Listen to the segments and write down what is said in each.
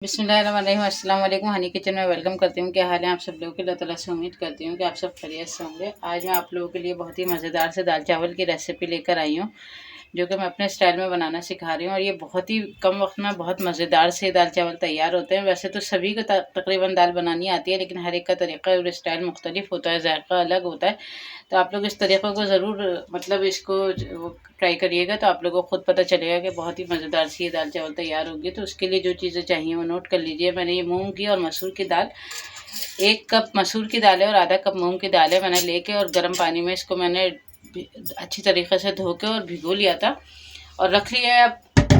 बिस्मिल्लाहिर्रहमानिर्रहीम, अस्सलाम वालेकुम। हनी किचन में वेलकम करती हूँ। क्या हाल है आप सब लोगों के? अल्लाह ताला से उम्मीद करती हूँ कि आप सब खैरियत से होंगे। आज मैं आप लोगों के लिए बहुत ही मज़ेदार से दाल चावल की रेसिपी लेकर आई हूँ, जो कि मैं अपने स्टाइल में बनाना सिखा रही हूँ। और ये बहुत ही कम वक्त में बहुत मज़ेदार से दाल चावल तैयार होते हैं। वैसे तो सभी को तकरीबन दाल बनानी आती है, लेकिन हर एक का तरीका और स्टाइल मुख्तलिफ होता है, जायका अलग होता है। तो आप लोग इस तरीक़े को ज़रूर मतलब इसको ट्राई करिएगा, तो आप लोगों को खुद पता चलेगा कि बहुत ही मज़ेदार सी ये दाल चावल तैयार होगी। तो उसके लिए जो चीज़ें चाहिए वो नोट कर लीजिए। मैंने ये मूंग की और मसूर की दाल, 1 कप मसूर की दाल है और आधा कप मूंग की दाल है, मैंने लेके और गर्म पानी में इसको मैंने अच्छी तरीके से धो के और भिगो लिया था और रख लिया है अब।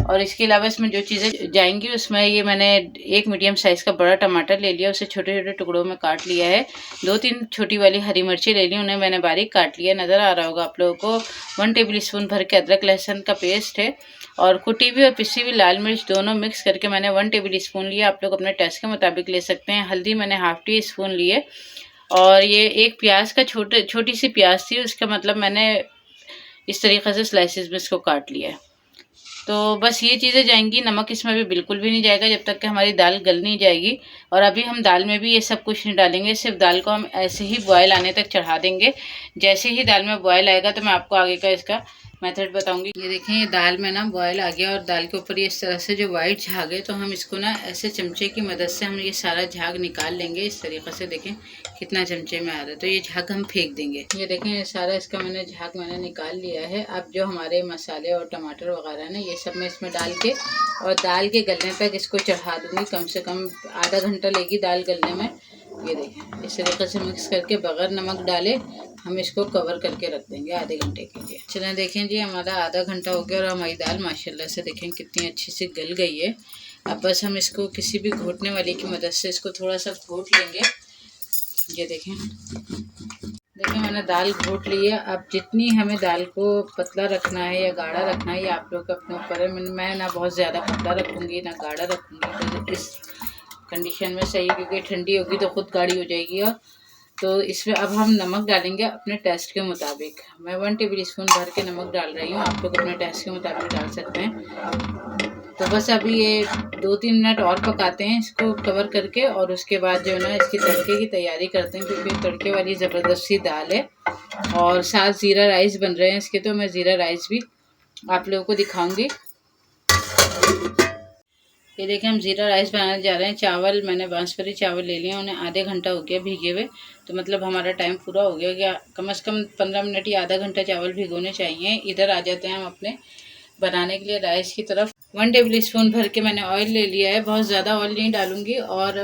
और इसके अलावा इसमें जो चीज़ें जाएंगी उसमें ये मैंने 1 मीडियम साइज़ का बड़ा टमाटर ले लिया, उसे छोटे छोटे टुकड़ों में काट लिया है। 2-3 छोटी वाली हरी मिर्ची ले ली, उन्हें मैंने बारीक काट लिया। नज़र आ रहा होगा आप लोगों को। 1 टेबल स्पून भर के अदरक लहसुन का पेस्ट है और कुटी हुई और पिसी हुई लाल मिर्च दोनों मिक्स करके मैंने 1 टेबल स्पून लिया। आप लोग अपने टेस्ट के मुताबिक ले सकते हैं। हल्दी मैंने हाफ टी स्पून लिए और ये एक प्याज का छोटी सी प्याज थी, उसका मतलब मैंने इस तरीके से स्लाइसिस में इसको काट लिया है। तो बस ये चीज़ें जाएंगी। नमक इसमें भी बिल्कुल भी नहीं जाएगा जब तक कि हमारी दाल गल नहीं जाएगी। और अभी हम दाल में भी ये सब कुछ नहीं डालेंगे, सिर्फ दाल को हम ऐसे ही बॉयल आने तक चढ़ा देंगे। जैसे ही दाल में बॉयल आएगा तो मैं आपको आगे का इसका मेथड बताऊंगी। ये देखें, ये दाल में ना बॉयल आ गया और दाल के ऊपर ये इस तरह से जो वाइट झाग है, तो हम इसको ना ऐसे चमचे की मदद से हम ये सारा झाग निकाल लेंगे। इस तरीके से देखें कितना चमचे में आ रहा है, तो ये झाग हम फेंक देंगे। ये देखें, ये सारा इसका झाग मैंने निकाल लिया है। अब जो हमारे मसाले और टमाटर वगैरह है ना, ये सब मैं इसमें डाल के और दाल के गलने तक इसको चढ़ा दूँगी। कम से कम आधा घंटा लेगी दाल गलने में। ये देखें, इस तरीके से मिक्स करके बगैर नमक डाले हम इसको कवर करके रख देंगे आधे घंटे के लिए। चलें देखें जी, हमारा आधा घंटा हो गया और हमारी दाल माशाल्लाह से देखें कितनी अच्छी से गल गई है। अब बस हम इसको किसी भी घोटने वाले की मदद से इसको थोड़ा सा घोट लेंगे। ये देखें, मैंने दाल घोट ली है। अब जितनी हमें दाल को पतला रखना है या गाढ़ा रखना है, ये आप लोग अपने ऊपर है। मैं ना बहुत ज़्यादा पतला रखूँगी ना गाढ़ा रखूँगी, तो इस कंडीशन में सही, क्योंकि ठंडी होगी तो खुद गाढ़ी हो जाएगी। और तो इसमें अब हम नमक डालेंगे अपने टेस्ट के मुताबिक। मैं 1 टेबल स्पून भर के नमक डाल रही हूँ, आप लोग अपने टेस्ट के मुताबिक डाल सकते हैं। तो बस अभी ये 2-3 मिनट और पकाते हैं इसको कवर करके, और उसके बाद जो है ना इसकी तड़के की तैयारी करते हैं, क्योंकि तड़के वाली ज़बरदस्त सी दाल है। और साथ ज़ीरा राइस बन रहे हैं इसके, तो मैं ज़ीरा राइस भी आप लोगों को दिखाऊँगी। ये देखें, हम ज़ीरा राइस बनाने जा रहे हैं। चावल मैंने बासमती चावल ले लिए, उन्हें आधे घंटा हो गया भीगे हुए, तो मतलब हमारा टाइम पूरा हो गया। क्या कम से कम 15 मिनट या आधा घंटा चावल भिगोने चाहिए। इधर आ जाते हैं हम अपने बनाने के लिए राइस की तरफ। 1 टेबल स्पून भर के मैंने ऑयल ले लिया है, बहुत ज़्यादा ऑयल नहीं डालूंगी। और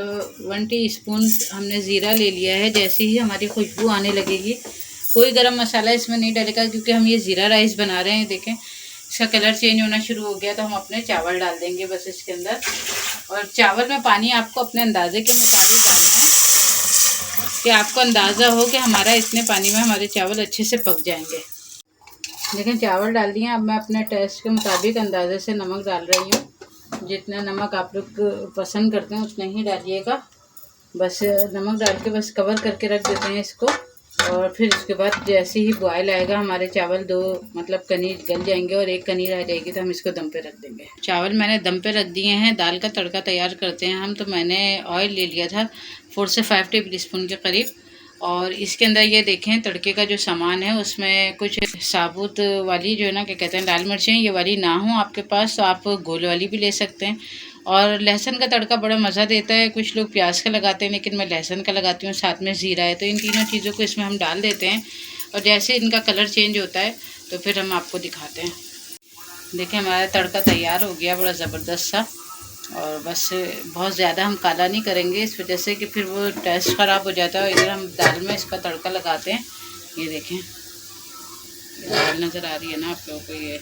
1 टीस्पून हमने ज़ीरा ले लिया है। जैसे ही हमारी खुशबू आने लगेगी, कोई गरम मसाला इसमें नहीं डालेगा क्योंकि हम ये ज़ीरा राइस बना रहे हैं। देखें, इसका कलर चेंज होना शुरू हो गया, तो हम अपने चावल डाल देंगे बस इसके अंदर। और चावल में पानी आपको अपने अंदाजे के मुताबिक डालना है, कि आपको अंदाज़ा हो कि हमारा इतने पानी में हमारे चावल अच्छे से पक जाएंगे। लेकिन चावल डाल दिए। अब मैं अपने टेस्ट के मुताबिक अंदाजे से नमक डाल रही हूँ। जितना नमक आप लोग पसंद करते हैं उतना ही डालिएगा। बस नमक डाल के बस कवर करके रख देते हैं इसको। और फिर उसके बाद जैसे ही बॉयल आएगा, हमारे चावल 2 मतलब कनी गल जाएंगे और 1 कनी रह जाएगी, तो हम इसको दम पे रख देंगे। चावल मैंने दम पे रख दिए हैं। दाल का तड़का तैयार करते हैं हम। तो मैंने ऑयल ले लिया था 4 से 5 टेबल स्पून के करीब, और इसके अंदर ये देखें तड़के का जो सामान है उसमें कुछ साबुत वाली जो है ना, क्या कहते हैं, लाल मिर्चें, ये वाली ना हो आपके पास तो आप गोल वाली भी ले सकते हैं। और लहसुन का तड़का बड़ा मज़ा देता है। कुछ लोग प्याज का लगाते हैं, लेकिन मैं लहसुन का लगाती हूँ, साथ में ज़ीरा है। तो इन तीनों चीज़ों को इसमें हम डाल देते हैं, और जैसे इनका कलर चेंज होता है तो फिर हम आपको दिखाते हैं। देखिए, हमारा तड़का तैयार हो गया बड़ा ज़बरदस्त सा। और बस बहुत ज़्यादा हम काला नहीं करेंगे, इस वजह से कि फिर वो टेस्ट ख़राब हो जाता है। इधर हम दाल में इसका तड़का लगाते हैं। ये देखें, दाल नज़र आ रही है ना आप लोगों को। ये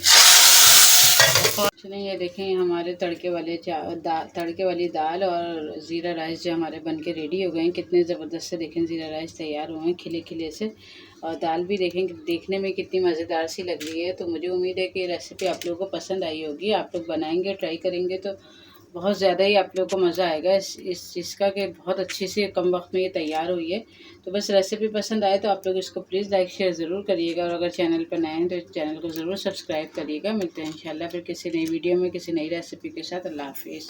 चलिए, ये देखें हमारे तड़के वाली दाल और ज़ीरा राइस जो हमारे बनके रेडी हो गए हैं। कितने ज़बरदस्त से देखें ज़ीरा राइस तैयार हुए हैं, खिले खिले से। और दाल भी देखें देखने में कितनी मज़ेदार सी लग रही है। तो मुझे उम्मीद है कि ये रेसिपी आप लोगों को पसंद आई होगी। आप लोग बनाएंगे, ट्राई करेंगे तो बहुत ज़्यादा ही आप लोगों को मज़ा आएगा इस चीज़ का, कि बहुत अच्छी से कम वक्त में ये तैयार हुई है। तो बस रेसिपी पसंद आए तो आप लोग इसको प्लीज़ लाइक शेयर ज़रूर करिएगा। और अगर चैनल पर नए हैं तो चैनल को ज़रूर सब्सक्राइब करिएगा। मिलते हैं इंशाल्लाह फिर किसी नई वीडियो में किसी नई रेसिपी के साथ। अल्लाह हाफिज़।